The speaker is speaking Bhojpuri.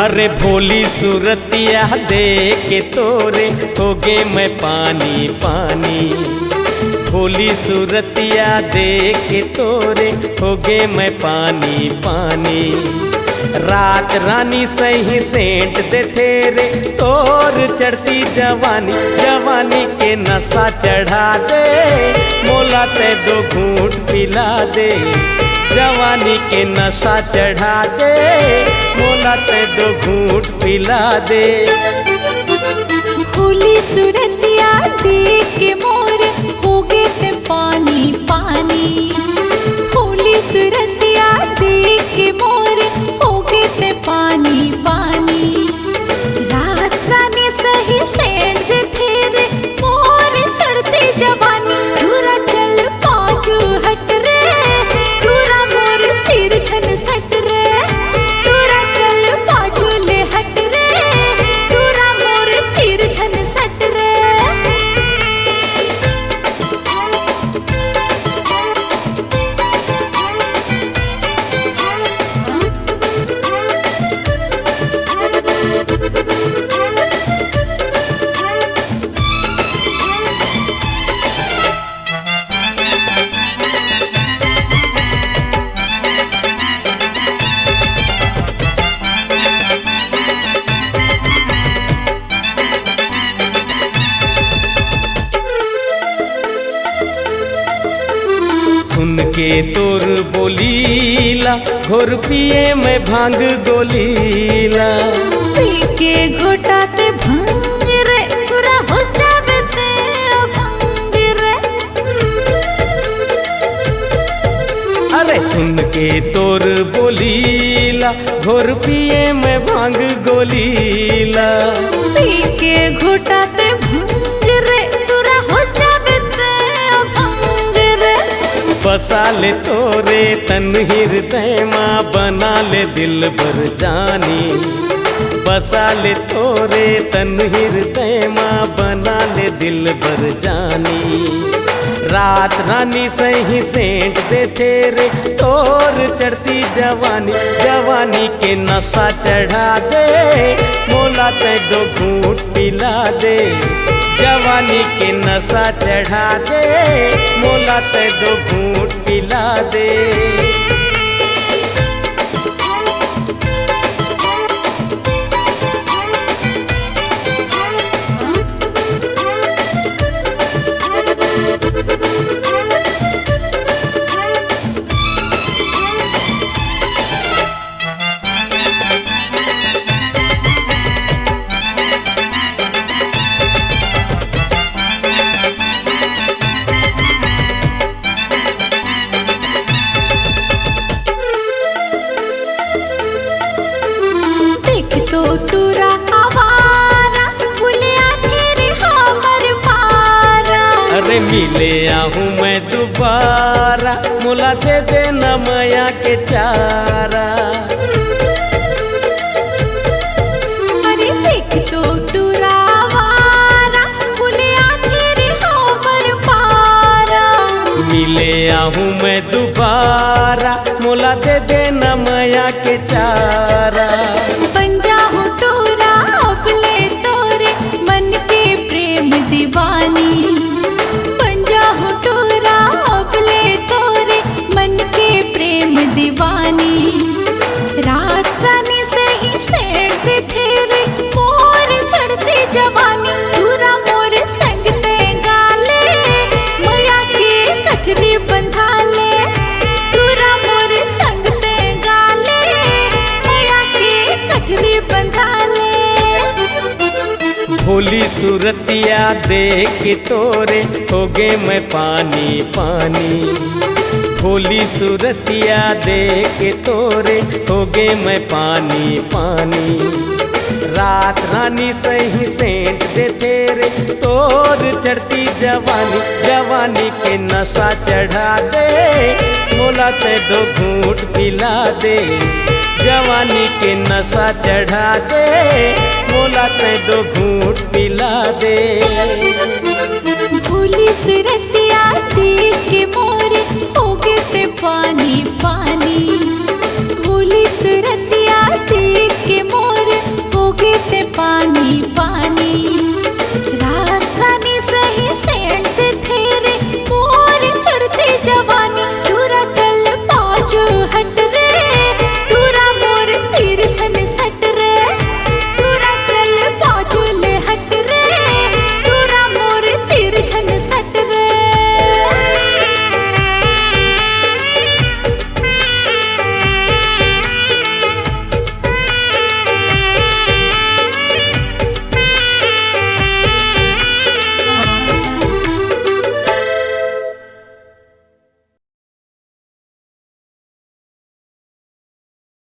अरे भोली सूरतिया देख के तोरे हो गे मैं पानी पानी। भोली सूरतिया देख के तोरे हो गे मैं पानी पानी। रात रानी सही सेंट दे तेरे तोर चढ़ती जवानी, जवानी के नशा चढ़ा दे मोला ते दो घूंट पिला दे। जवानी के नशा चढ़ा दे मोला ते दो घूंट पिला दे। भोली सूरतिया देख के मोरे हो गे ते पानी पानी। भोली सूरतिया देख के मोरे हो गे ते पानी पानी। रात रानी सही सेंट दे तेरे मोर चढ़ती जवानी। दूरा चल पाछू हट रे दूरा मोर तीर छन सट रे। दूरा चल पाछू ले हट रे दूरा मोर तीर छन सट रे। सुन के तोर बोलीला घोर पिए मैं भांग गोलीला। पी के घोटाते भंग रे पूरा हो जावे ते भंग रे। अरे सुन के तोर बोलीला घोर पिए मैं भांग गोलीला। पी के घोटाते भंग रे पूरा हो जावे ते भंग रे। बसा ले तोरे तन हृदय माँ बना ले दिल भर जानी। बसा ले तोरे तन हृदय माँ बना ले दिल भर जानी। रात रानी सही सेंट दे तेरे तोर चढ़ती जवानी, जवानी के नशा चढ़ा दे मोला ते दो घूंट पिला दे। जवानी के नशा चढ़ा दे मोला ते दो घूंट पिला दे। अरे मिले आहूँ मैं दोबारा मोला दे देना माया के चारा। अरे देख तो टूरा वारा बुलिया तेरे होवर पारा। मिले आहूँ मैं दोबारा मोला दे देना माया के चारा। बन जाऊँ टूरा अपने तोरे मन के प्रेम दीवानी। दीवानी रात रानी सही सेंट दे तेरे मोर चढ़ती जवानी। पूरा मोर संग ते गाले माया के कठरी बंधा ले। पूरा मोर संग ते गाले माया के कठरी बंधा ले। भोली सूरतिया देख के तोरे हो गे मैं पानी पानी। भोली सूरतिया देख के तोरे हो गे मैं पानी पानी। रात रानी सही सेंट दे तेरे तोर चढ़ती जवानी, जवानी के नशा चढ़ा दे मोला ते दो घूंट पिला दे। जवानी के नशा चढ़ा दे मोला ते दो घूंट पिला दे। भोली सूरतिया देख के मोरे हो गे ते पानी पानी।